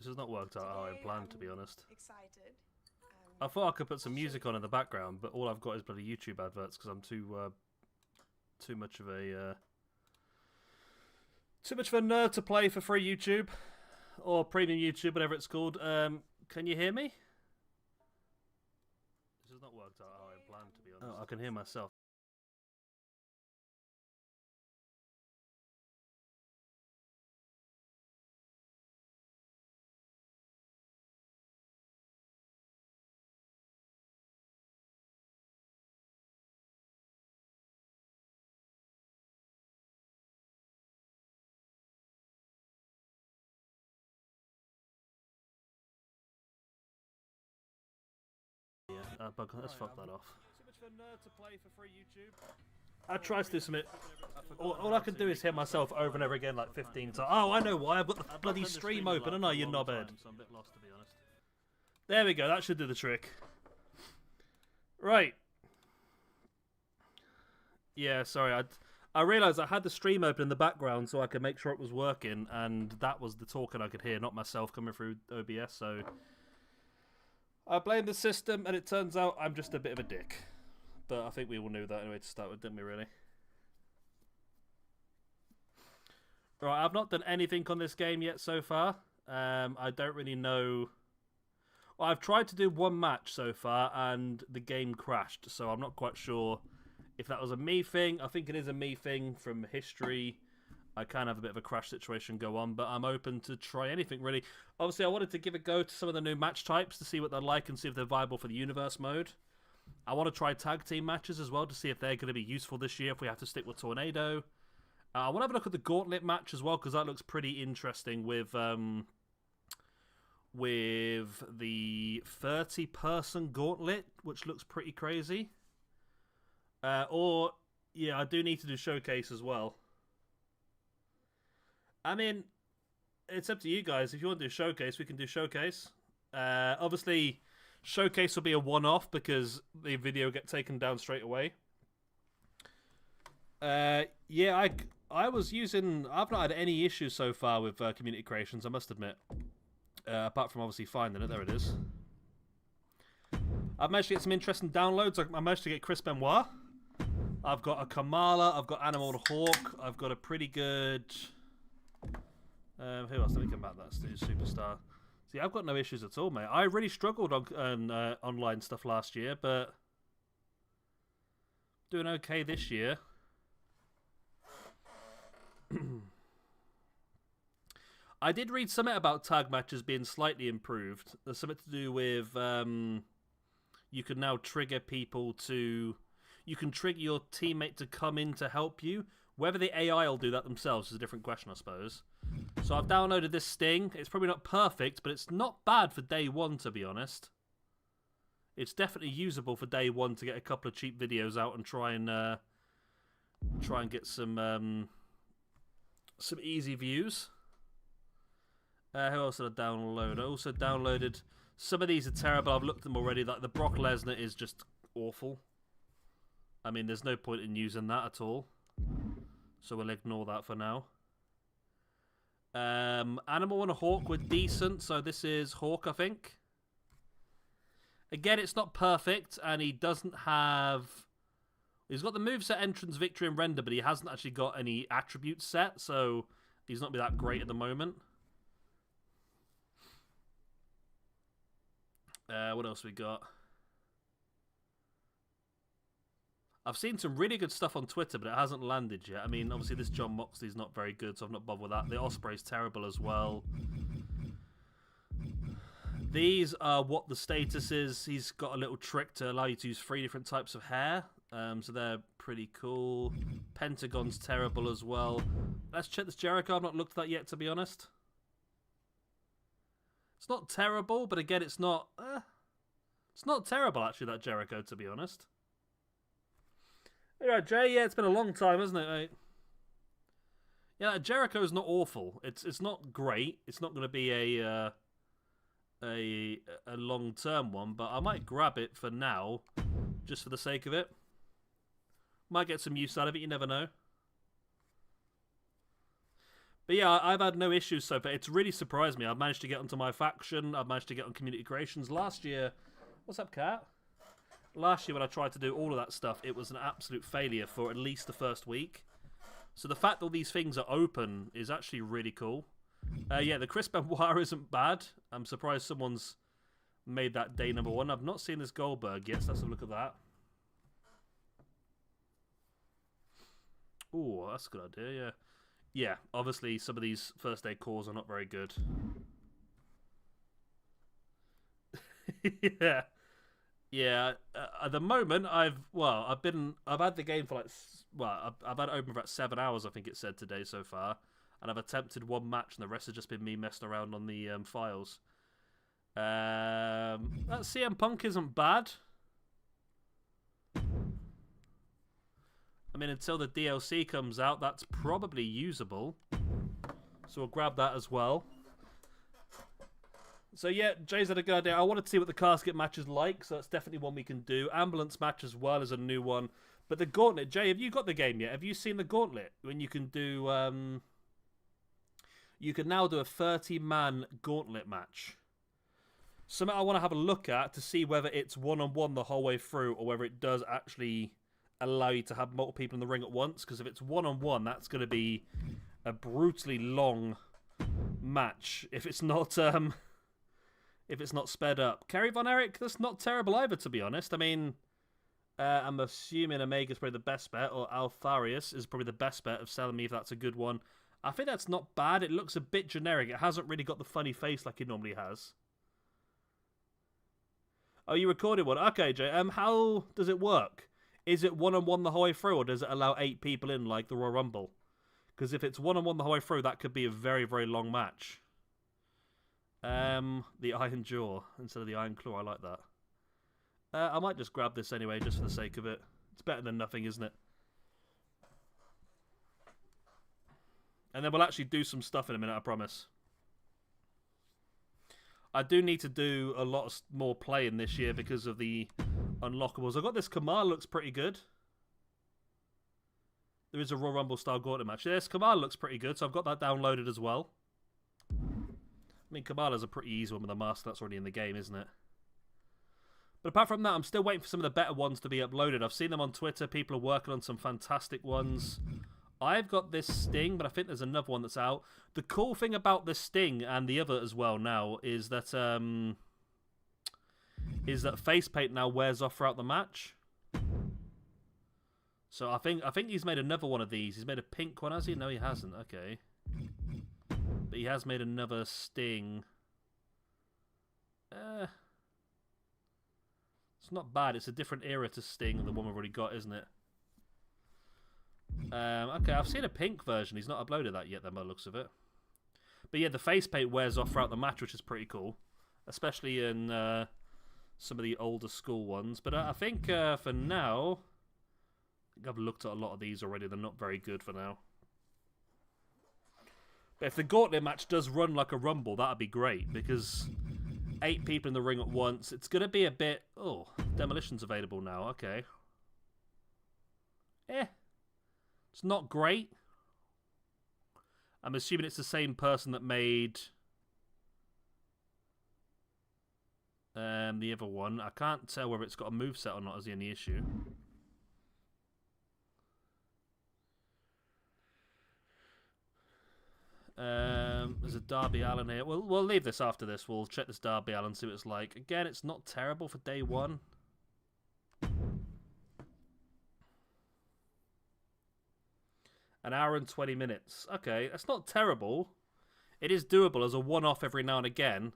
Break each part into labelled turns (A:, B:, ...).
A: This has not worked out how I planned, to be honest.
B: Excited.
A: I thought I could put some music on in the background, but all I've got is bloody YouTube adverts because I'm too much of a nerd to play for free YouTube or premium YouTube, whatever it's called. Can you hear me? This has not worked out how I planned, to be honest. Oh, I can hear myself. Let's fuck that off. Too much of a nerd to play for free YouTube. I try to do something. All I can do is hit myself over and over again like 15 times. Oh, I know why. I've got the bloody stream open, and you knobhead. So I'm a bit lost, to be honest. There we go. That should do the trick. Right. Yeah, sorry. I realised I had the stream open in the background so I could make sure it was working, and that was the talking I could hear, not myself coming through OBS. So I blame the system, and it turns out I'm just a bit of a dick. But I think we all knew that anyway to start with, didn't we, really? Right, I've not done anything on this game yet so far. I don't really know. Well, I've tried to do one match so far, and the game crashed. So I'm not quite sure if that was a me thing. I think it is a me thing from history. I can have a bit of a crash situation go on, but I'm open to try anything, really. Obviously, I wanted to give a go to some of the new match types to see what they're like and see if they're viable for the universe mode. I want to try tag team matches as well to see if they're going to be useful this year if we have to stick with Tornado. I want to have a look at the Gauntlet match as well because that looks pretty interesting with the 30-person Gauntlet, which looks pretty crazy. Yeah, I do need to do Showcase as well. I mean, it's up to you guys. If you want to do Showcase, we can do Showcase. Obviously, Showcase will be a one-off because the video will get taken down straight away. Yeah, I was using... I've not had any issues so far with community creations, I must admit. Apart from obviously finding it. There it is. I've managed to get some interesting downloads. I managed to get Chris Benoit. I've got a Kamala. I've got Animal and Hawk. I've got a pretty good... who else did we come back? That's the Superstar. See, I've got no issues at all, mate. I really struggled on online stuff last year, but doing okay this year. I did read something about tag matches being slightly improved. There's something to do with you can now trigger people to... You can trigger your teammate to come in to help you. Whether the AI will do that themselves is a different question, I suppose. So I've downloaded this Sting. It's probably not perfect, but it's not bad for day one, to be honest. It's definitely usable for day one to get a couple of cheap videos out and try and get some easy views. Who else did I download? I also downloaded... Some of these are terrible. I've looked at them already. Like the Brock Lesnar is just awful. I mean, there's no point in using that at all. So we'll ignore that for now. Animal and a Hawk were decent. So this is Hawk, I think. Again, it's not perfect. And he doesn't have... He's got the moveset, entrance, victory, and render. But he hasn't actually got any attributes set. So he's not that great at the moment. What else we got? I've seen some really good stuff on Twitter, but it hasn't landed yet. I mean, obviously this John Moxley's not very good, so I've not bothered with that. The Osprey's terrible as well. These are what the status is. He's got a little trick to allow you to use 3 different types of hair. So they're pretty cool. Pentagon's terrible as well. Let's check this Jericho. I've not looked at that yet, to be honest. It's not terrible, but again, it's not... it's not terrible, actually, that Jericho, to be honest. Alright, Jay, yeah, it's been a long time, hasn't it, mate? Yeah, Jericho's not awful. It's not great. It's not going to be a long-term one, but I might grab it for now, just for the sake of it. Might get some use out of it, you never know. But yeah, I've had no issues so far. It's really surprised me. I've managed to get onto my faction. I've managed to get on community creations. Last year, what's up, Cat? Last year when I tried to do all of that stuff, it was an absolute failure for at least the first week. So the fact that all these things are open is actually really cool. Yeah, the Chris Benoit isn't bad. I'm surprised someone's made that day number 1. I've not seen this Goldberg yet, so let's have a look at that. Ooh, that's a good idea, yeah. Yeah, obviously some of these first day calls are not very good. Yeah. Yeah, at the moment, I've had the game for like, I've had it open for about 7 hours, I think it said today so far, and I've attempted 1 match, and the rest has just been me messing around on the files. That CM Punk isn't bad. I mean, until the DLC comes out, that's probably usable. So we'll grab that as well. So yeah, Jay's had a good idea. I wanted to see what the casket match is like, so that's definitely one we can do. Ambulance match as well is a new one. But the gauntlet, Jay, have you got the game yet? Have you seen the gauntlet? When you can do, you can now do a 30-man gauntlet match. Something I want to have a look at to see whether it's one-on-one the whole way through, or whether it does actually allow you to have multiple people in the ring at once. Because if it's one-on-one, that's going to be a brutally long match. If it's not sped up. Kerry Von Erich, that's not terrible either, to be honest. I mean, I'm assuming Omega's probably the best bet, or Alfarius is probably the best bet of selling me if that's a good one. I think that's not bad. It looks a bit generic. It hasn't really got the funny face like he normally has. Oh, you recorded one? Okay, Jay. How does it work? Is it one-on-one the whole way through, or does it allow 8 people in like the Royal Rumble? Because if it's one-on-one the whole way through, that could be a very, very long match. The Iron Jaw instead of the Iron Claw. I like that. I might just grab this anyway, just for the sake of it. It's better than nothing, isn't it? And then we'll actually do some stuff in a minute, I promise. I do need to do a lot more playing this year because of the unlockables. I've got this Kamal, looks pretty good. There is a Royal Rumble style gauntlet match. This Kamal looks pretty good, so I've got that downloaded as well. I mean, Kamala's a pretty easy one with a mask that's already in the game, isn't it? But apart from that, I'm still waiting for some of the better ones to be uploaded. I've seen them on Twitter. People are working on some fantastic ones. I've got this Sting, but I think there's another one that's out. The cool thing about this Sting and the other as well now is that face paint now wears off throughout the match. So I think he's made another one of these. He's made a pink one, has he? No, he hasn't. Okay. But he has made another Sting. It's not bad. It's a different era to Sting than the one we've already got, isn't it? Okay, I've seen a pink version. He's not uploaded that yet, then, by the looks of it. But yeah, the face paint wears off throughout the match, which is pretty cool. Especially in some of the older school ones. But I think for now, I've looked at a lot of these already. They're not very good for now. But if the gauntlet match does run like a Rumble, that'd be great. Because 8 people in the ring at once, it's going to be a bit... Oh, Demolition's available now. Okay. It's not great. I'm assuming it's the same person that made the other one. I can't tell whether it's got a moveset or not is the only issue. There's a Darby Allin here. We'll leave this after this. We'll check this Darby Allin, see what it's like. Again, it's not terrible for day 1. An hour and 20 minutes. Okay, that's not terrible. It is doable as a one-off every now and again.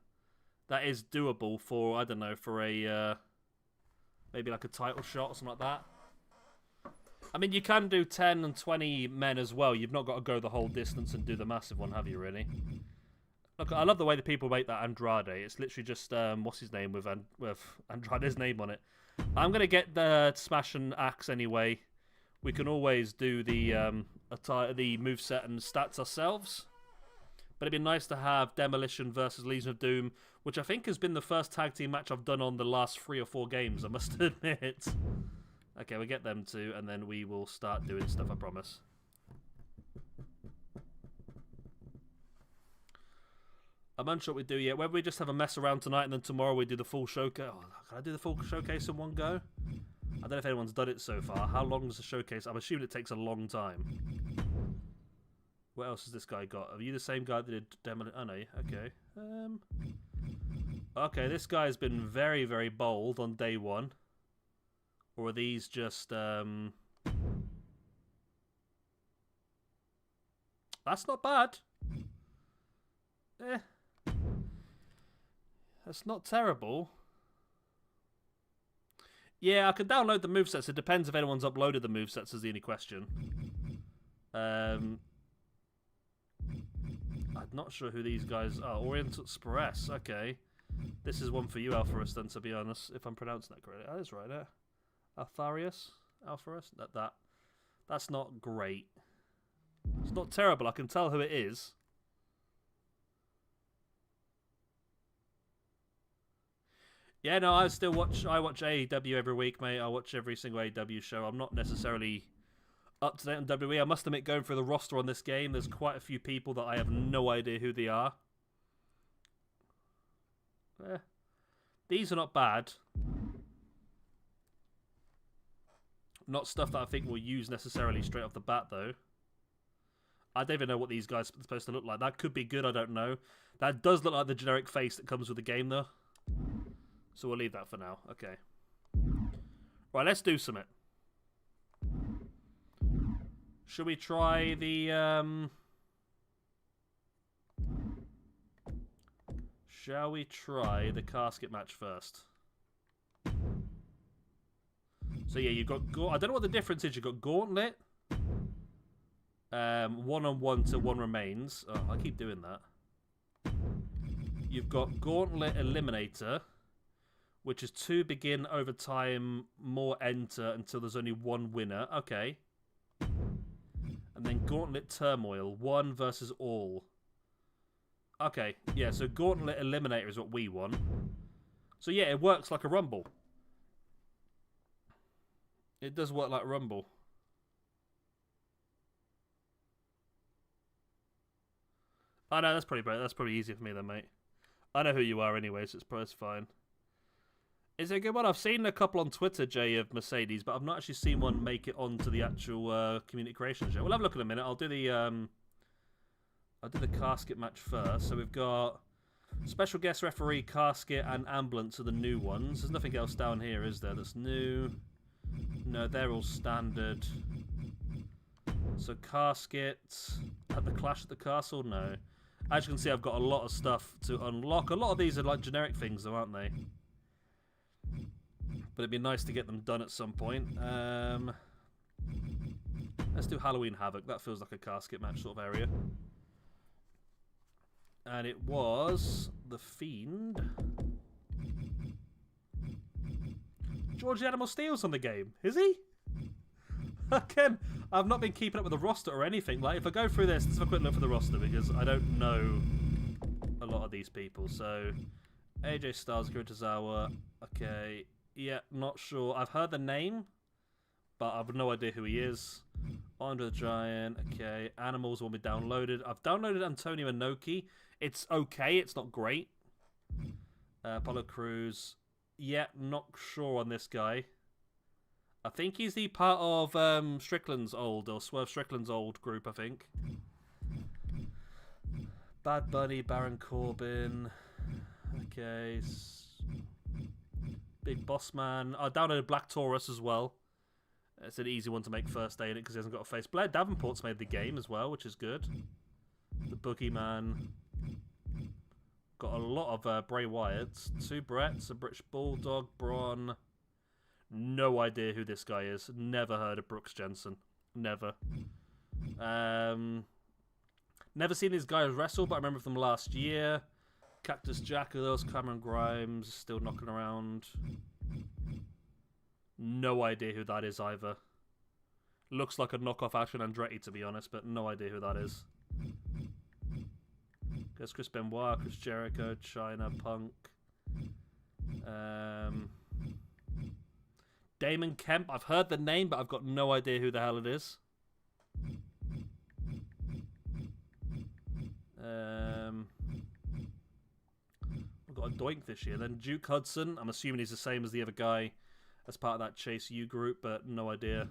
A: That is doable for, I don't know, for a... maybe like a title shot or something like that. I mean, you can do 10 and 20 men as well. You've not got to go the whole distance and do the massive one, have you, really? Look, I love the way the people make that Andrade. It's literally just, what's his name with Andrade's name on it. I'm going to get the Smash and Axe anyway. We can always do the moveset and stats ourselves. But it'd be nice to have Demolition versus Legion of Doom, which I think has been the first tag team match I've done on the last 3 or 4 games, I must admit. Okay, we'll get them too, and then we will start doing stuff, I promise. I'm unsure what we do yet. Whether we just have a mess around tonight and then tomorrow we do the full showcase. Oh, can I do the full showcase in one go? I don't know if anyone's done it so far. How long is the showcase? I'm assuming it takes a long time. What else has this guy got? Are you the same guy that did demo? Oh, no. Okay. Okay, this guy's been very, very bold on day one. Or are these just... That's not bad. That's not terrible. Yeah, I can download the movesets. It depends if anyone's uploaded the movesets is the only question. I'm not sure who these guys are. Oriental Express, okay. This is one for you, Alpharus, then, to be honest, if I'm pronouncing that correctly. That is right, Alpharius? Alpharus? That's not great. It's not terrible, I can tell who it is. Yeah, no, I watch AEW every week, mate. I watch every single AEW show. I'm not necessarily up to date on WWE. I must admit, going through the roster on this game, there's quite a few people that I have no idea who they are. These are not bad. Not stuff that I think we'll use necessarily straight off the bat, though. I don't even know what these guys are supposed to look like. That could be good, I don't know. That does look like the generic face that comes with the game, though. So we'll leave that for now. Okay. Right, let's do something. Should we try the... Shall we try the casket match first? So yeah, you've got... I don't know what the difference is. You've got Gauntlet. 1-on-1 till one remains. Oh, I keep doing that. You've got Gauntlet Eliminator, which is 2 begin overtime, more enter until there's only 1 winner. Okay. And then Gauntlet Turmoil, 1 versus all. Okay, yeah, so Gauntlet Eliminator is what we want. So yeah, it works like a Rumble. It does work like a Rumble. Oh no, that's probably easier for me then, mate. I know who you are anyway, so it's fine. Is it a good one? I've seen a couple on Twitter, Jay, of Mercedes, but I've not actually seen one make it onto the actual community creation show. We'll have a look in a minute. I'll do the casket match first. So we've got special guest referee, casket, and ambulance are the new ones. There's nothing else down here, is there, that's new? No, they're all standard. So casket at the Clash at the Castle? No. As you can see, I've got a lot of stuff to unlock. A lot of these are like generic things, though, aren't they? But it'd be nice to get them done at some point. Let's do Halloween Havoc. That feels like a casket match sort of area. And it was The Fiend. George the Animal Steel's on the game. Is he? Again, I've not been keeping up with the roster or anything. Like, if I go through this, let's have a quick look for the roster because I don't know a lot of these people. So, AJ Styles, Kirizawa. Okay. Yeah, not sure. I've heard the name, but I've no idea who he is. Andre the Giant. Okay. Animals will be downloaded. I've downloaded Antonio Inoki. It's okay. It's not great. Apollo Crews. Yeah, not sure on this guy. I think he's the part of Strickland's old, or Swerve Strickland's old group, I think. Bad Bunny, Baron Corbin. Okay. Big Boss Man. I downloaded Black Taurus as well. It's an easy one to make first day in it because he hasn't got a face. Blair Davenport's made the game as well, which is good. The Boogeyman. Got a lot of Bray Wyatts. 2 Bretts, a British Bulldog, Braun. No idea who this guy is. Never heard of Brooks Jensen. Never. Never seen these guys wrestle, but I remember from last year. Cactus Jack of those, Cameron Grimes, still knocking around. No idea who that is either. Looks like a knockoff Action Andretti, to be honest, but no idea who that is. There's Chris Benoit, Chris Jericho, China, Punk. Damon Kemp, I've heard the name, but I've got no idea who the hell it is. got a doink this year. Then Duke Hudson, I'm assuming he's the same as the other guy as part of that Chase U group, but no idea.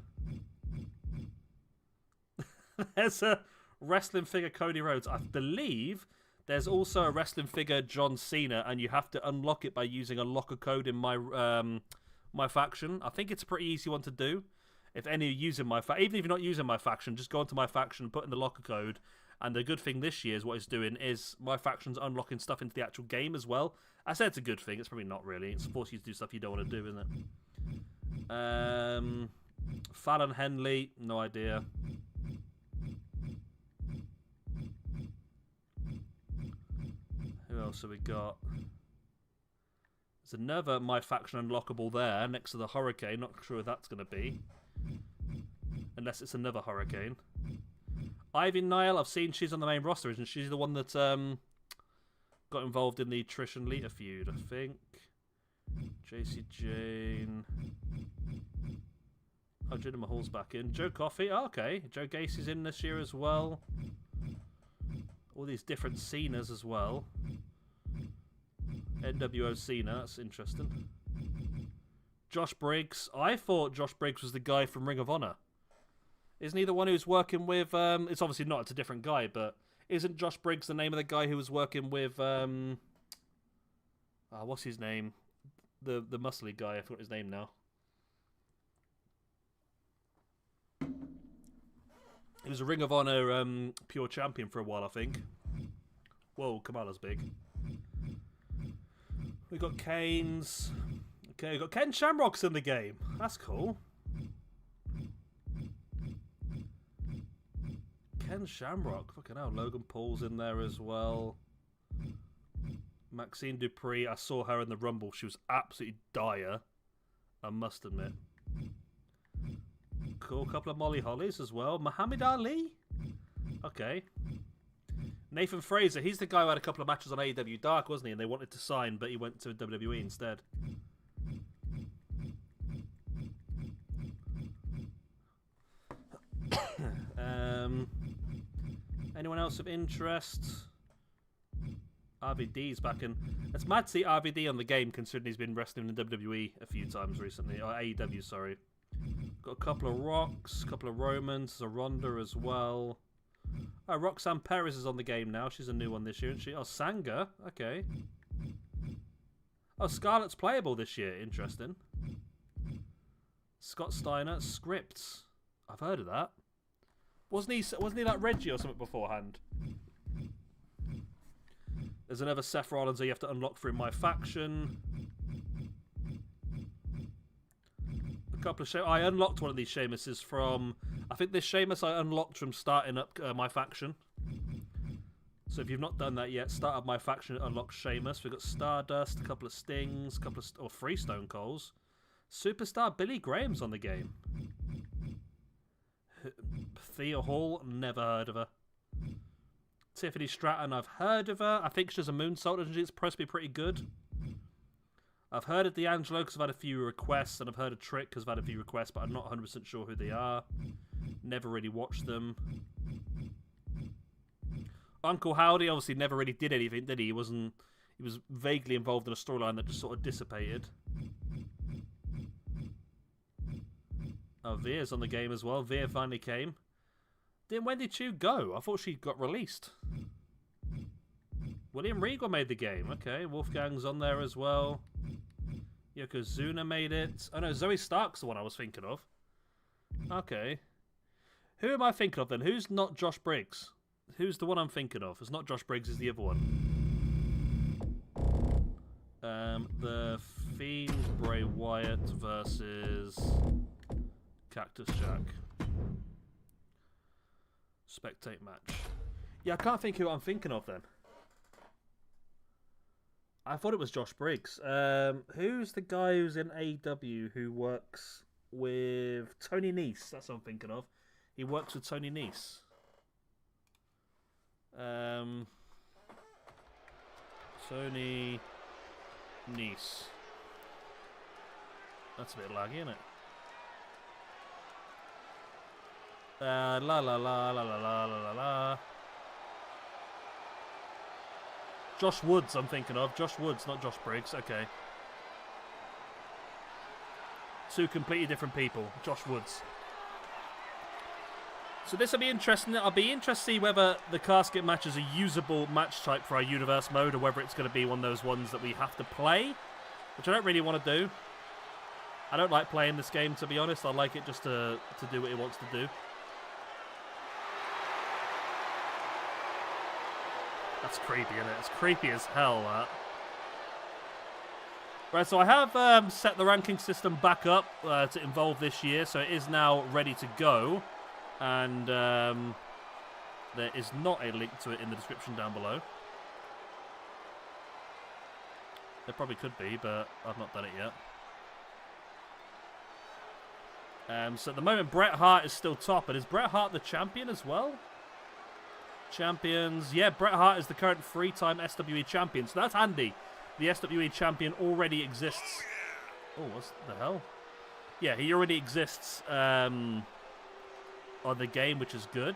A: There's a wrestling figure Cody Rhodes. I believe there's also a wrestling figure John Cena, and you have to unlock it by using a locker code in my my faction. I think it's a pretty easy one to do. If any are using my even if you're not using my faction, just go into my faction, put in the locker code. And the good thing this year is what it's doing is my faction's unlocking stuff into the actual game as well. I said it's a good thing. It's probably not really. It's forcing you to do stuff you don't want to do, isn't it? Fallon Henley, no idea. Who else have we got? There's another my faction unlockable there next to the Hurricane. Not sure who that's going to be. Unless it's another Hurricane. Ivy Nile, I've seen she's on the main roster, isn't she? She's the one that got involved in the Trish and Lita feud, I think. JC Jane. Oh, Jinder Mahal's back in. Joe Coffey, oh, okay. Joe Gacy's in this year as well. All these different Cenas as well. NWO Cena, that's interesting. Josh Briggs. I thought Josh Briggs was the guy from Ring of Honor. Isn't he the one who's working with... it's obviously not, it's a different guy, but isn't Josh Briggs the name of the guy who was working with... what's his name? The muscly guy, I forgot his name now. He was a Ring of Honor pure champion for a while, I think. Whoa, Kamala's big. We've got Kane's... Okay, we've got Ken Shamrock's in the game. That's cool. Ken Shamrock, fucking hell. Logan Paul's in there as well. Maxine Dupree, I saw her in the Rumble. She was absolutely dire, I must admit. Cool, couple of Molly Hollies as well. Muhammad Ali? Okay. Nathan Fraser, he's the guy who had a couple of matches on AEW Dark, wasn't he? And they wanted to sign, but he went to WWE instead. Anyone else of interest? RVD's back in. It's mad to see RVD on the game, considering he's been wrestling in WWE a few times recently. Or AEW, sorry. Got a couple of Rocks, a couple of Romans, a Ronda as well. Oh, Roxanne Perez is on the game now. She's a new one this year, isn't she? Oh, Sanga. Okay. Oh, Scarlett's playable this year. Interesting. Scott Steiner. Scripts. I've heard of that. Wasn't he like Reggie or something beforehand? There's another Seth Rollins that you have to unlock through my faction. A couple of I unlocked one of these Sheamuses from... I think this Sheamus I unlocked from starting up my faction. So if you've not done that yet, start up my faction and unlock Sheamus. We've got Stardust, a couple of Stings, or 3 Stone Colds. Superstar Billy Graham's on the game. Thea Hall, never heard of her. Tiffany Stratton, I've heard of her. I think she's a moonsault, and it's supposed to be pretty good. I've heard of D'Angelo because I've had a few requests, and I've heard of Trick because I've had a few requests, but I'm not 100% sure who they are. Never really watched them. Uncle Howdy obviously never really did anything, did he? He was vaguely involved in a storyline that just sort of dissipated. Oh, Veer's on the game as well. Veer finally came. When did Chu go? I thought she got released. William Regal made the game. Okay, Wolfgang's on there as well. Yokozuna made it. Oh no, Zoe Stark's the one I was thinking of. Okay. Who am I thinking of then? Who's not Josh Briggs? Who's the one I'm thinking of? It's not Josh Briggs, it's the other one. The Fiend Bray Wyatt versus Cactus Jack. Spectate match. Yeah, I can't think who I'm thinking of then. I thought it was Josh Briggs. Who's the guy who's in AEW who works with Tony Nese? That's what I'm thinking of. He works with Tony Nese. Tony Nese. That's a bit laggy, isn't it? La la la la la la la la la. Josh Woods I'm thinking of. Josh Woods, not Josh Briggs. Okay. Two completely different people. Josh Woods. So this will be interesting. I'll be interested to see whether the casket match is a usable match type for our universe mode, or whether it's going to be one of those ones that we have to play, which I don't really want to do. I don't like playing this game, to be honest. I like it just to do what it wants to do. That's creepy, isn't it? It's creepy as hell, that. Right, so I have set the ranking system back up to involve this year, so it is now ready to go. And there is not a link to it in the description down below. There probably could be, but I've not done it yet. So at the moment, Bret Hart is still top. But is Bret Hart the champion as well? Champions. Yeah, Bret Hart is the current 3-time SWE champion. So that's handy. The SWE champion already exists. Oh, what the hell? Yeah, he already exists on the game, which is good.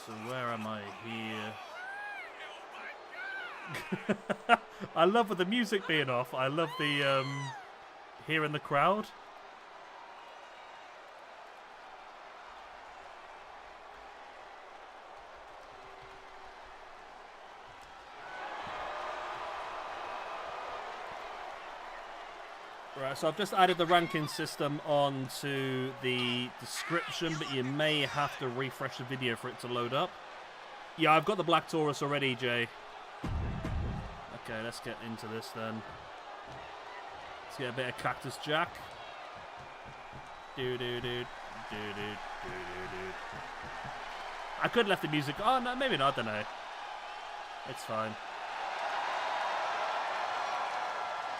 A: So where am I here? I love with the music being off. I love the hearing the crowd. Right, so I've just added the ranking system onto the description, but you may have to refresh the video for it to load up. Yeah, I've got the Black Taurus already, Jay. Okay, let's get into this then. Let's get a bit of Cactus Jack. I could have left the music. Oh, no, maybe not. I don't know. It's fine.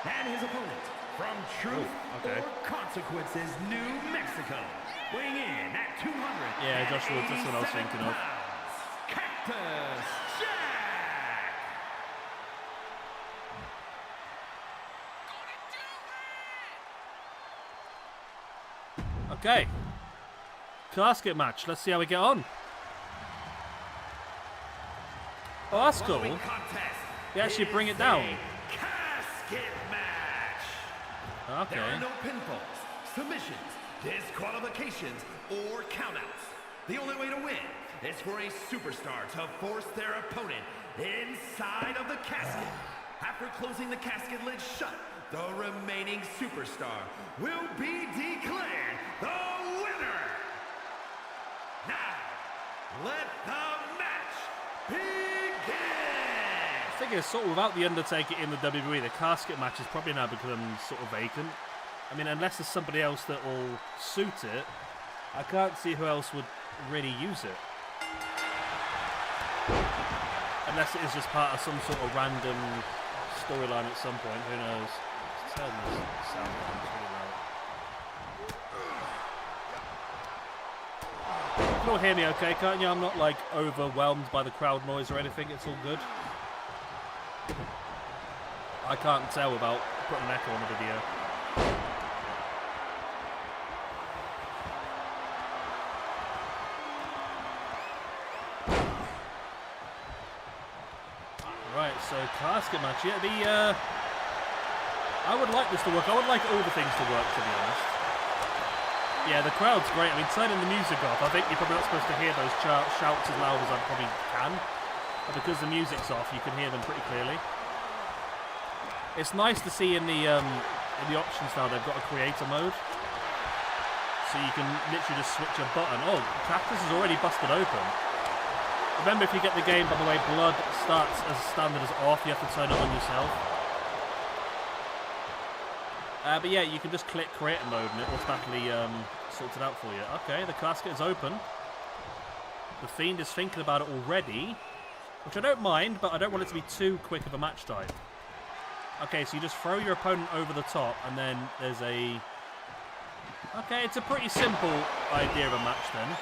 B: And his opponent, from Truth or Consequences, New Mexico, weighing in at 200.
A: Yeah, Josh Woods, that's what I was thinking of.
B: Cactus Jack!
A: Okay. Casket match. Let's see how we get on. Oh, that's cool. They actually bring it down.
B: Casket match.
A: Okay.
B: There are no pinfalls, submissions, disqualifications, or countouts. The only way to win is for a superstar to force their opponent inside of the casket. After closing the casket lid shut, the remaining superstar will be declared the winner. Now, let the match begin.
A: I think it's sort of without The Undertaker in the WWE, the casket match has probably now become sort of vacant. I mean, unless there's somebody else that will suit it, I can't see who else would really use it. Unless it is just part of some sort of random storyline at some point, who knows. Let's turn this sound down, it's really loud. You can all hear me okay, can't you? I'm not like overwhelmed by the crowd noise or anything, it's all good. I can't tell without putting an echo on the video. Right, so casket match. Yeah, I would like this to work. I would like all the things to work, to be honest. Yeah, the crowd's great. I mean, turning the music off, I think you're probably not supposed to hear those shouts as loud as I probably can. But because the music's off, you can hear them pretty clearly. It's nice to see in the options now they've got a creator mode. So you can literally just switch a button. Oh, Cactus is already busted open. Remember, if you get the game, by the way, blood starts as standard as off. You have to turn it on yourself. But yeah, you can just click creator mode and it automatically sorts it out for you. Okay, the casket is open. The Fiend is thinking about it already, which I don't mind, but I don't want it to be too quick of a match type. Okay, so you just throw your opponent over the top, and then there's a... Okay, it's a pretty simple idea of a match then.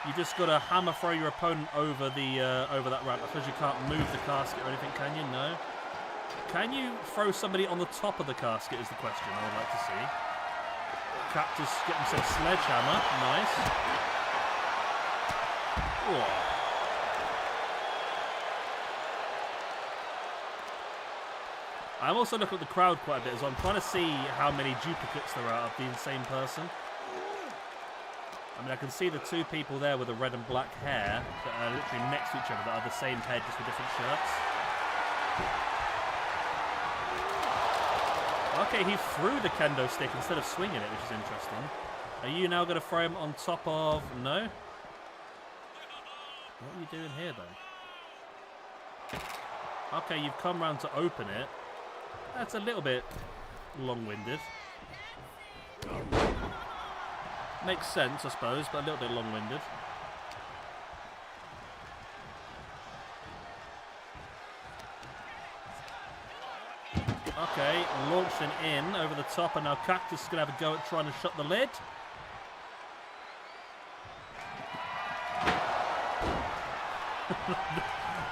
A: You just got to hammer throw your opponent over the over that ramp. I suppose you can't move the casket or anything, can you? No. Can you throw somebody on the top of the casket is the question I would like to see. Cactus getting some sledgehammer. Nice. Whoa. I'm also looking at the crowd quite a bit as well. I'm trying to see how many duplicates there are of the insane person. I mean, I can see the two people there with the red and black hair that are literally next to each other that are the same head, just with different shirts. Okay, he threw the kendo stick instead of swinging it, which is interesting. Are you now going to throw him on top of... No? What are you doing here, then? Okay, you've come round to open it. That's a little bit long-winded. Makes sense, I suppose, but a little bit long-winded. Okay, launching in over the top, and now Cactus is going to have a go at trying to shut the lid.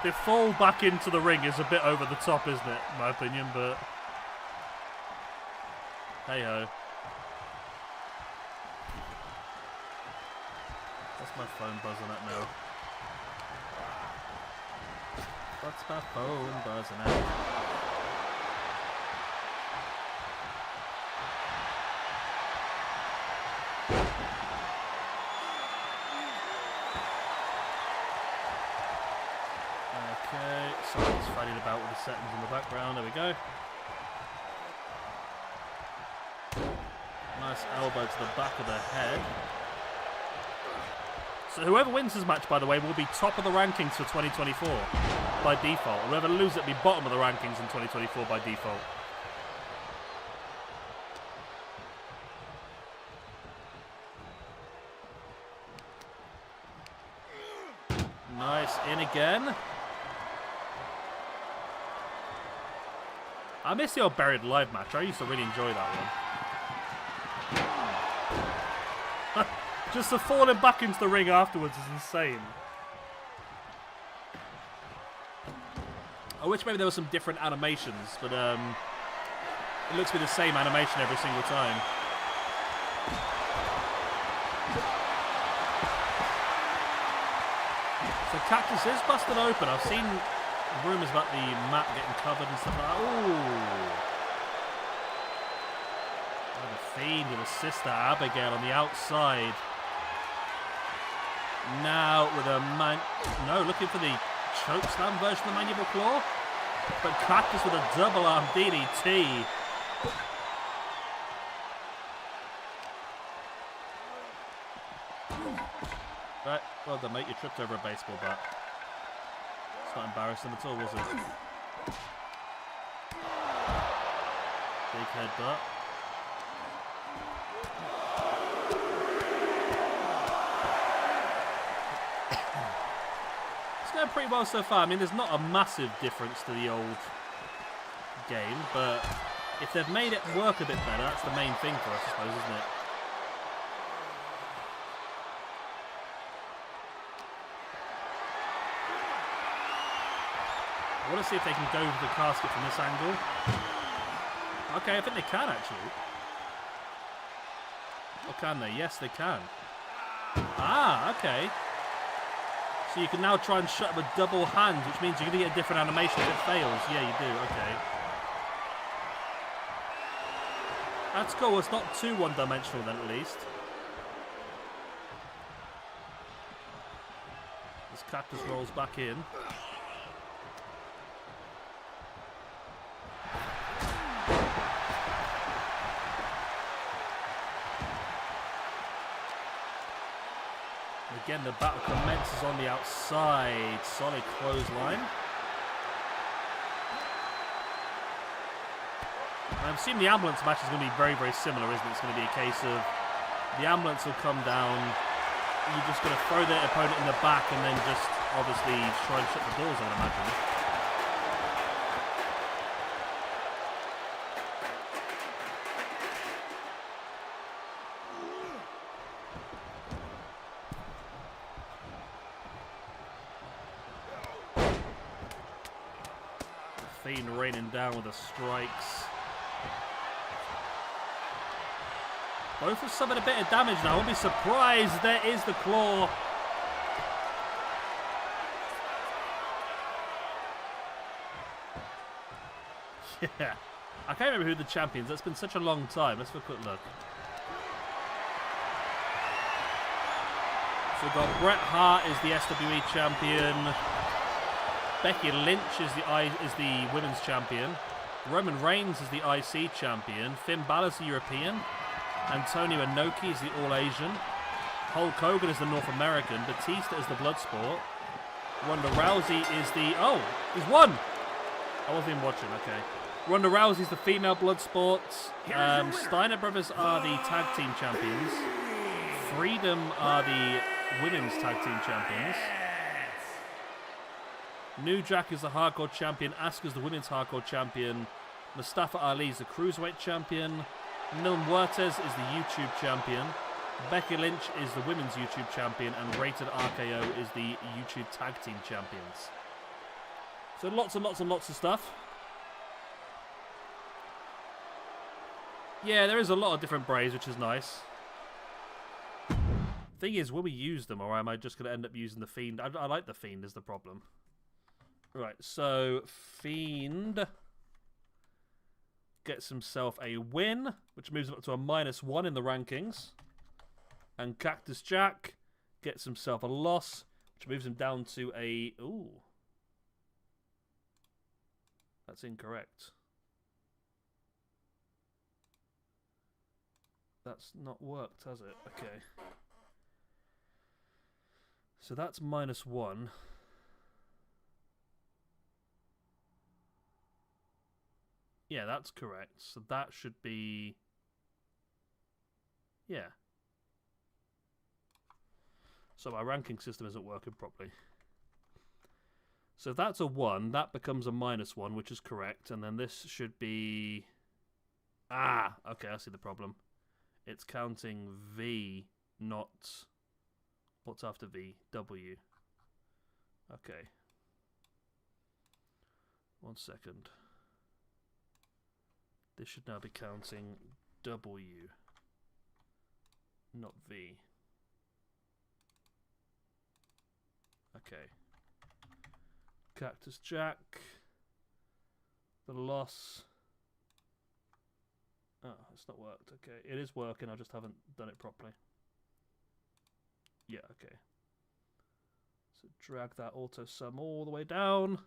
A: The fall back into the ring is a bit over the top, isn't it, in my opinion, but hey-ho. What's my phone buzzing at now? What's my phone buzzing at? Okay, someone's fighting about with the settings in the background. There we go. Nice elbow to the back of the head. So whoever wins this match, by the way, will be top of the rankings for 2024 by default. Whoever loses it will be bottom of the rankings in 2024 by default. Nice, in again. I miss the old Buried Alive match. I used to really enjoy that one. Just the falling back into the ring afterwards is insane. I wish maybe there were some different animations, but it looks to be the same animation every single time. So Cactus is busted open. I've seen rumours about the mat getting covered and stuff like that. Ooh. Oh, the Fiend with his sister Abigail on the outside. Now with a looking for the chokeslam version of the mandible claw. But Cactus with a double arm DDT. Right, well done, mate. You tripped over a baseball bat. It's not embarrassing at all, was it? Big headbutt. It's going pretty well so far. I mean, there's not a massive difference to the old game, but if they've made it work a bit better, that's the main thing for us, I suppose, isn't it? I want to see if they can go for the casket from this angle. Okay, I think they can, actually. Or can they? Yes, they can. Ah, okay. So you can now try and shut with double hands, which means you're going to get a different animation if it fails. Yeah, you do. Okay. That's cool. It's not too one-dimensional then, at least. This Cactus rolls back in. Again, the battle commences on the outside. Solid clothesline. I'm assuming the ambulance match is going to be very, very similar, isn't it? It's going to be a case of the ambulance will come down. You're just going to throw the opponent in the back and then just obviously try and shut the doors, I would imagine. Fiend raining down with the strikes. Both have suffered a bit of damage now. I won't be surprised. There is the claw. Yeah. I can't remember who the champions. That's been such a long time. Let's have a quick look. So we've got Bret Hart is the SWE champion. Becky Lynch is the women's champion. Roman Reigns is the IC champion. Finn Balor is the European. Antonio Inoki is the All-Asian. Hulk Hogan is the North American. Batista is the Bloodsport. Ronda Rousey is the... Oh, he's won! I wasn't even watching, okay. Ronda Rousey is the female Bloodsport. Steiner Brothers are the tag team champions. Freedom are the women's tag team champions. New Jack is the hardcore champion. Asuka's the women's hardcore champion. Mustafa Ali is the cruiserweight champion. Mil Muertes is the YouTube champion. Becky Lynch is the women's YouTube champion. And Rated RKO is the YouTube tag team champions. So lots and lots and lots of stuff. Yeah, there is a lot of different Brays, which is nice. Thing is, will we use them, or am I just going to end up using the Fiend? I like the Fiend is the problem. Right, so Fiend gets himself a win, which moves him up to a -1 in the rankings. And Cactus Jack gets himself a loss, which moves him down to a... Ooh. That's incorrect. That's not worked, has it? Okay. So that's -1. Yeah, that's correct. So that should be... Yeah. So my ranking system isn't working properly. So if that's a 1, that becomes a -1, which is correct. And then this should be... Ah! Okay, I see the problem. It's counting V, not... What's after V? W. Okay. 1 second. This should now be counting W, not V. Okay. Cactus Jack. The loss. Oh, it's not worked. Okay, it is working. I just haven't done it properly. Yeah, okay. So drag that auto sum all the way down.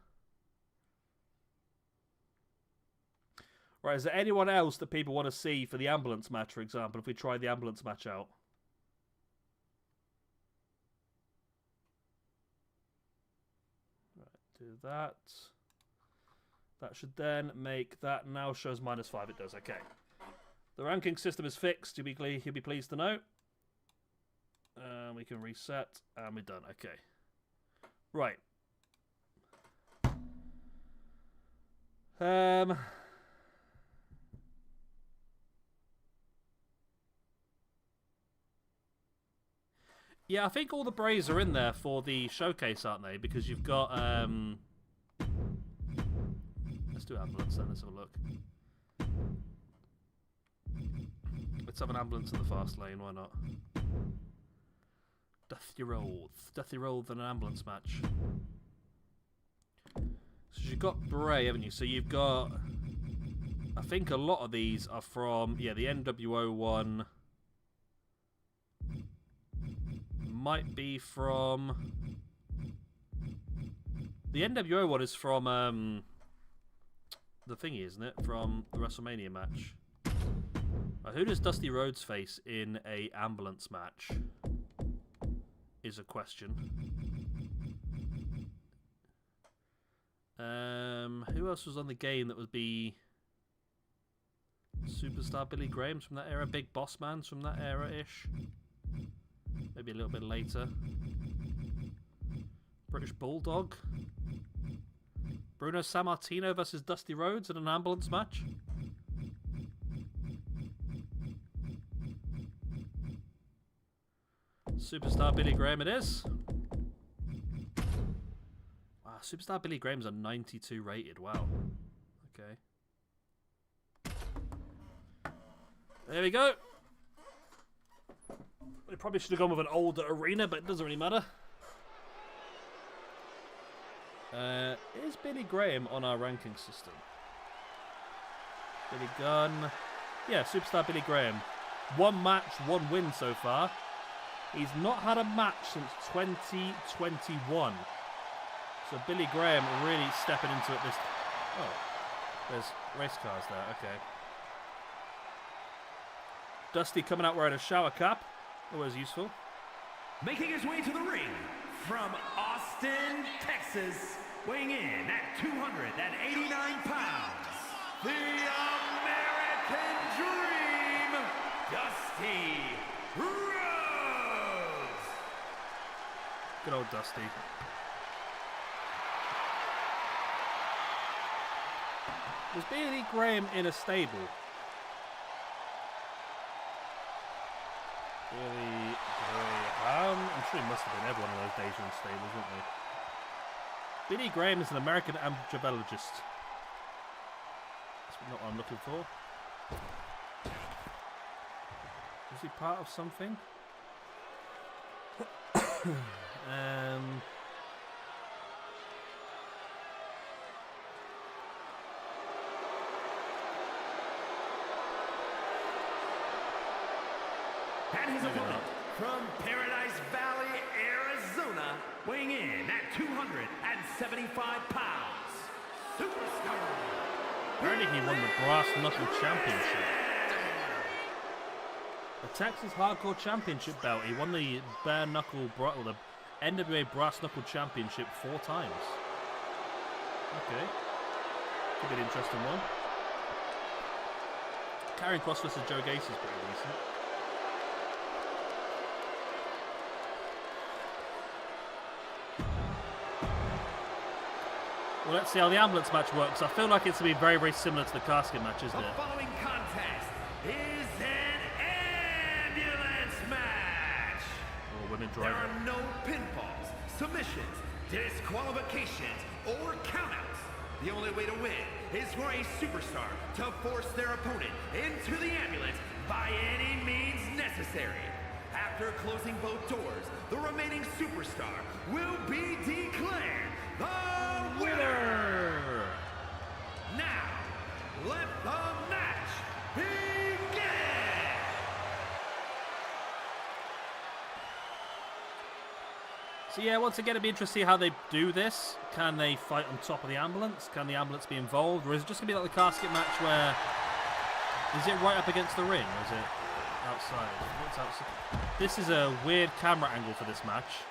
A: Right, is there anyone else that people want to see for the ambulance match, for example, if we try the ambulance match out? Right, do that. That should then make that now shows -5. It does, okay. The ranking system is fixed, you'll be pleased to know. We can reset, and we're done, okay. Right. Yeah, I think all the Brays are in there for the showcase, aren't they? Because you've got, let's do ambulance then, let's have a look. Let's have an ambulance in the fast lane, why not? Dusty Roll than an ambulance match. So you've got Bray, haven't you? So you've got... I think a lot of these are from... Yeah, the NWO one... Might be from... The NWO one is from... the thingy, isn't it? From the WrestleMania match. Who does Dusty Rhodes face in a ambulance match? Is a question. Who else was on the game that would be Superstar Billy Graham's from that era? Big Boss Man's from that era-ish? Maybe a little bit later. British Bulldog? Bruno Sammartino versus Dusty Rhodes in an ambulance match? Superstar Billy Graham it is. Wow, Superstar Billy Graham's a 92 rated. Wow. Okay. There we go. We probably should have gone with an older arena, but it doesn't really matter. Is Billy Graham on our ranking system? Billy Gunn. Yeah, Superstar Billy Graham. 1 match, 1 win so far. He's not had a match since 2021. So Billy Graham really stepping into it this... Oh, there's race cars there, okay. Dusty coming out wearing a shower cap. Always useful.
B: Making his way to the ring from Austin, Texas, weighing in at 289 pounds, the American Dream, Dusty Rhodes.
A: Good old Dusty. Was Billy Graham in a stable? Billy Graham. I'm sure he must have been every one of those days in stables, wasn't he? Billy Graham is an American angelologist. That's not what I'm looking for. Was he part of something?
B: And his opponent from Paradise Valley, Arizona, weighing in at 275 pounds, Superstar.
A: Apparently he won the Brass Knuckle Championship. The Texas Hardcore Championship belt. He won the Bare Knuckle, or the NWA Brass Knuckle Championship 4 times. Okay. Could be an interesting one. Karrion Kross versus Joe Gacy is pretty decent. Well, let's see how the ambulance match works. I feel like it's going to be very, very similar to the casket match, isn't it?
B: The following contest is an ambulance match.
A: Oh, women driving.
B: There are no pinfalls, submissions, disqualifications, or countouts. The only way to win is for a superstar to force their opponent into the ambulance by any means necessary. After closing both doors, the remaining superstar will be declared the winner! Now, let the match begin!
A: So yeah, once again, it'd be interesting to see how they do this. Can they fight on top of the ambulance? Can the ambulance be involved? Or is it just going to be like the casket match where... Is it right up against the ring? Or is it outside? What's outside? This is a weird camera angle for this match.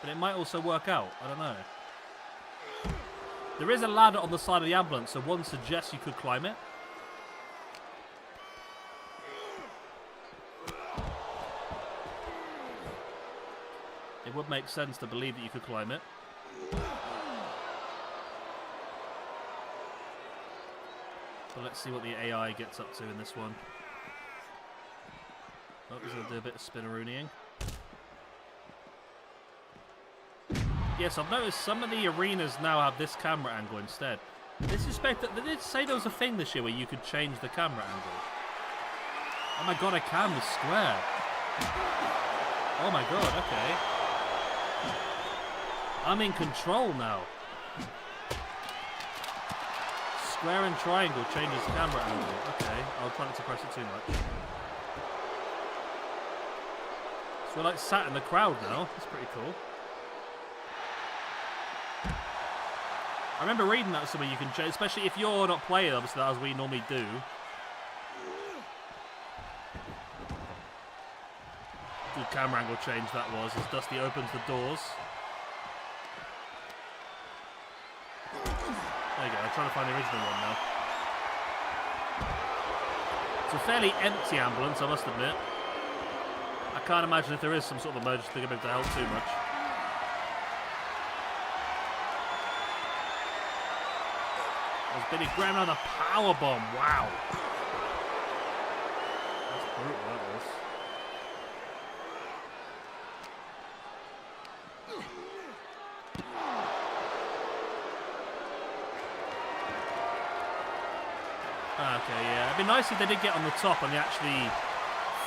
A: But it might also work out. I don't know. There is a ladder on the side of the ambulance, so one suggests you could climb it. It would make sense to believe that you could climb it. But let's see what the AI gets up to in this one. Oh, he's going to do a bit of spinnerooning. Yes, I've noticed some of the arenas now have this camera angle instead. They suspect that they did say there was a thing this year where you could change the camera angle. Oh my god, I can with square. Oh my god, okay. I'm in control now. Square and triangle changes camera angle. Okay, I'll try not to press it too much. So we're like sat in the crowd now. That's pretty cool. I remember reading that somewhere you can change, especially if you're not playing, obviously, as we normally do. Good camera angle change that was, as Dusty opens the doors. There you go, I'm trying to find the original one now. It's a fairly empty ambulance, I must admit. I can't imagine if there is some sort of emergency thing about to help too much. There's Billy Graham on a powerbomb. Wow. That's brutal, that was. Okay, yeah. It'd be nice if they did get on the top and they actually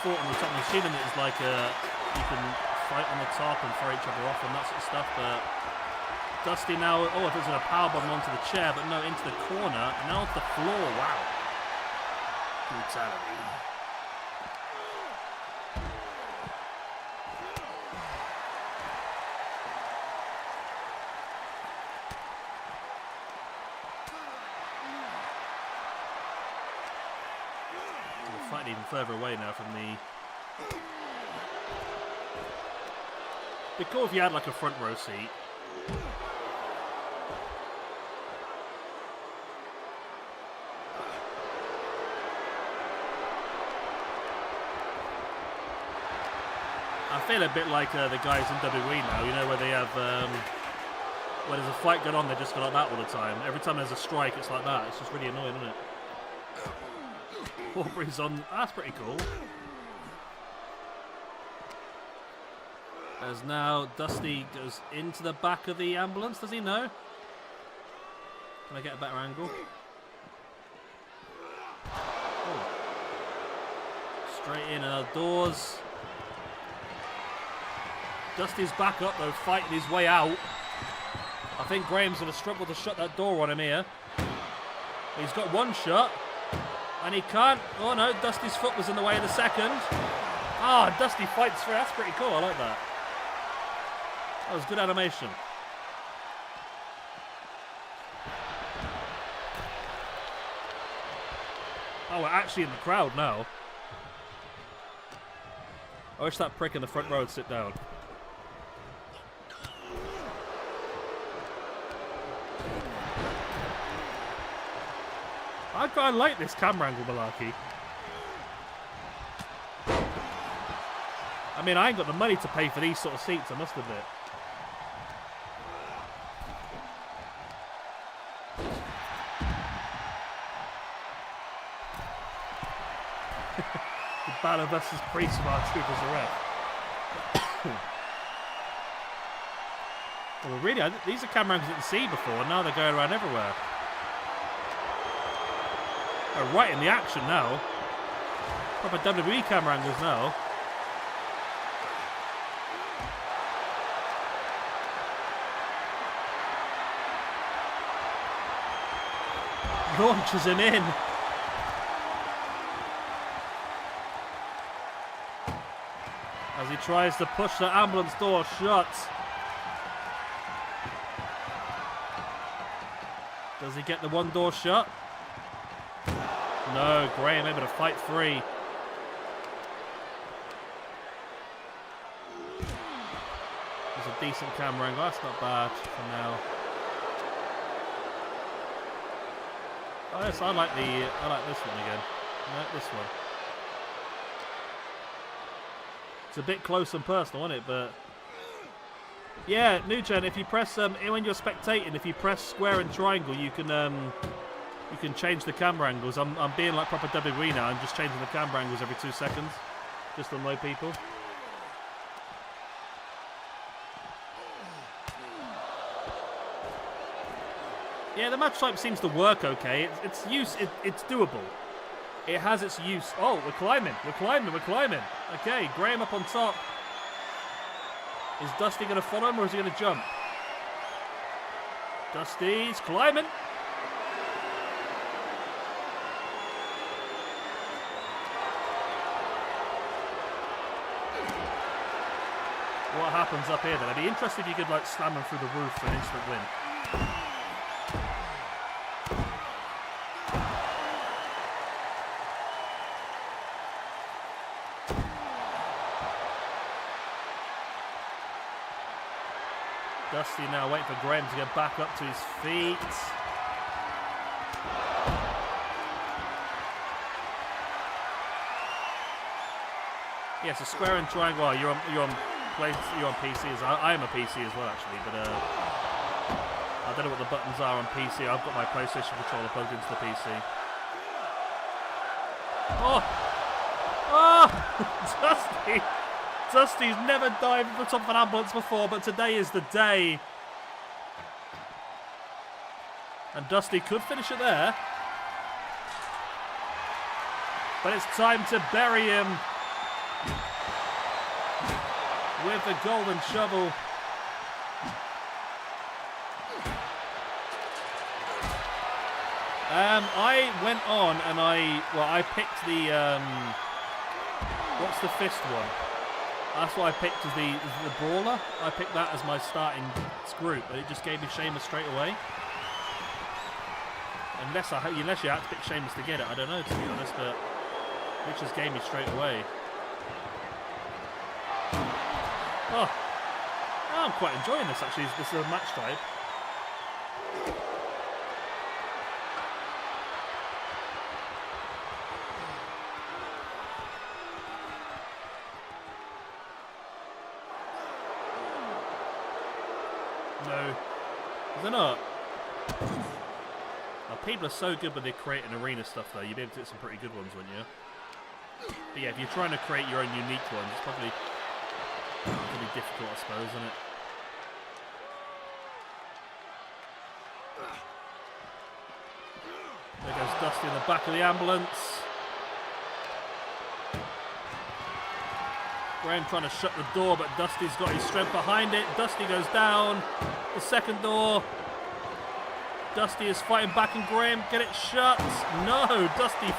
A: fought on the top. I'm assuming that it's like you can fight on the top and throw each other off and that sort of stuff, but Dusty now, oh, if it's a powerbomb onto the chair, but no, into the corner, now onto the floor, wow. Brutality. We're fighting even further away now from the... It'd be cool if you had like a front row seat. I feel a bit like the guys in WWE now, you know, where they have, where there's a fight going on, they just go like that all the time. Every time there's a strike, it's like that. It's just really annoying, isn't it? Aubrey's on, that's pretty cool. As now Dusty goes into the back of the ambulance, does he know? Can I get a better angle? Oh. Straight in and outdoors. Dusty's back up though, fighting his way out. I think Graham's going to struggle to shut that door on him here. He's got one shot. And he can't. Oh no, Dusty's foot was in the way of the second. Ah, Dusty fights through. That's pretty cool, I like that. That was good animation. Oh, we're actually in the crowd now. I wish that prick in the front row would sit down. I quite like this camera angle malarkey. I mean, I ain't got the money to pay for these sort of seats, I must admit. The Balor versus Priest of our troop as a ref. Well, really, these are camera angles I didn't see before, and now they're going around everywhere. Oh, right in the action now. Proper WWE camera angles now. Launches him in. As he tries to push the ambulance door shut. Does he get the one door shut? No, Graham able to fight free. There's a decent camera angle. That's not bad for now. Oh yes, I like this one again. No, this one. It's a bit close and personal, isn't it? But yeah, Nugen, if you press when you're spectating, if you press square and triangle, you can change the camera angles. I'm being like proper WWE now. I'm just changing the camera angles every 2 seconds, just to annoy people. Yeah, the match type seems to work okay. It's doable. It has its use. Oh, we're climbing. Okay, Graham up on top. Is Dusty going to follow him or is he going to jump? Dusty's climbing. What happens up here then? I'd be interested if you could like slam him through the roof for an instant win. Dusty now waiting for Graham to get back up to his feet. Yes, a square and triangle. Oh, you're on PC as I am a PC as well actually, but I don't know what the buttons are on PC. I've got my PlayStation controller plugged into the PC. Oh, Dusty's never dived at the top of an ambulance before, but today is the day. And Dusty could finish it there. But it's time to bury him with the golden shovel. I went on and I picked the what's the fist one? That's what I picked as the brawler. I picked that as my starting group, and it just gave me Sheamus straight away. Unless you had to pick Sheamus to get it, I don't know, to be honest, but it just gave me straight away. Oh, I'm quite enjoying this actually. This is a match type. No, they're not. Oh, people are so good when they create an arena stuff though. You'd be able to get some pretty good ones, wouldn't you? But yeah, if you're trying to create your own unique ones, it's probably really difficult, I suppose, isn't it? There goes Dusty in the back of the ambulance. Graham trying to shut the door, but Dusty's got his strength behind it. Dusty goes down. The second door. Dusty is fighting back, and Graham get it shut. No, Dusty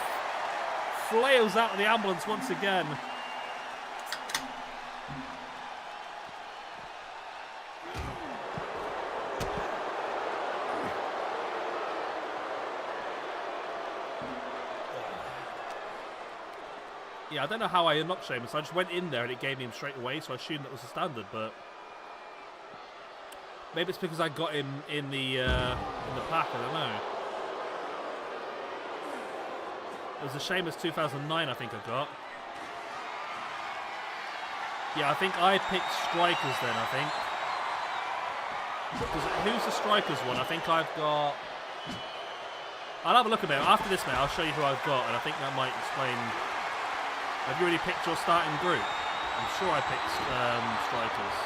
A: flails out of the ambulance once again. Yeah, I don't know how I unlocked Sheamus. I just went in there and it gave me him straight away, so I assumed that was a standard, but maybe it's because I got him in the pack, I don't know. It was a Sheamus 2009, I think I got. Yeah, I think I picked Strikers then, I think. Who's the Strikers one? I think I've got... I'll have a look at it. After this, mate, I'll show you who I've got, and I think that might explain... Have you already picked your starting group? I'm sure I picked Strikers.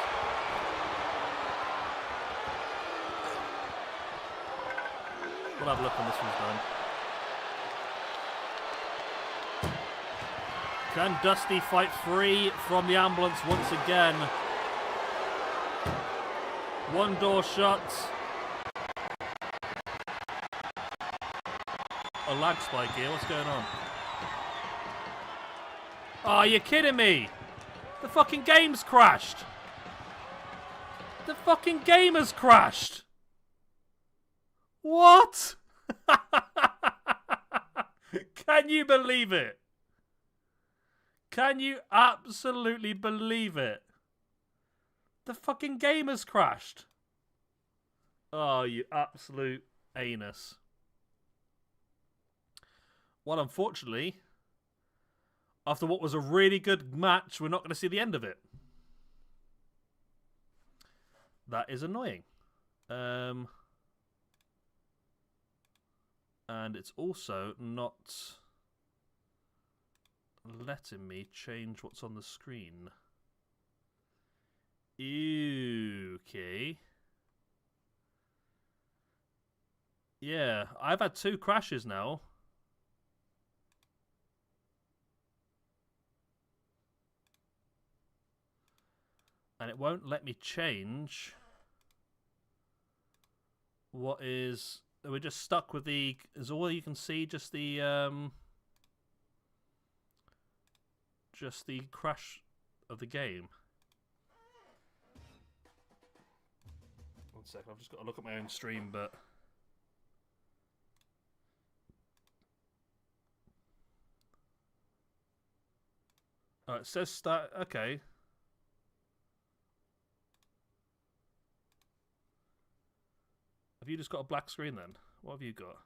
A: We'll have a look when this one's done. Can Dusty fight free from the ambulance once again? One door shut. A lag spike here. What's going on? Oh, you're kidding me! The fucking game's crashed! The fucking game has crashed! What? Can you believe it? Can you absolutely believe it? The fucking game has crashed. Oh, you absolute anus. Well, unfortunately, after what was a really good match, we're not going to see the end of it. That is annoying. And it's also not letting me change what's on the screen. Okay. Yeah, I've had 2 crashes now. And it won't let me change what is... We're just stuck with the... Is all you can see just the crash of the game? One second, I've just got to look at my own stream, but... Oh, it says start... Okay. Have you just got a black screen then? What have you got?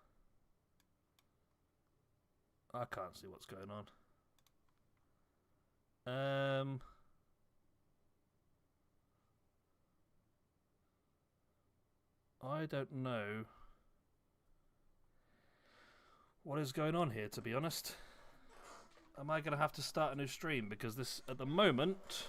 A: I can't see what's going on. I don't know what is going on here, to be honest. Am I going to have to start a new stream? Because this, at the moment...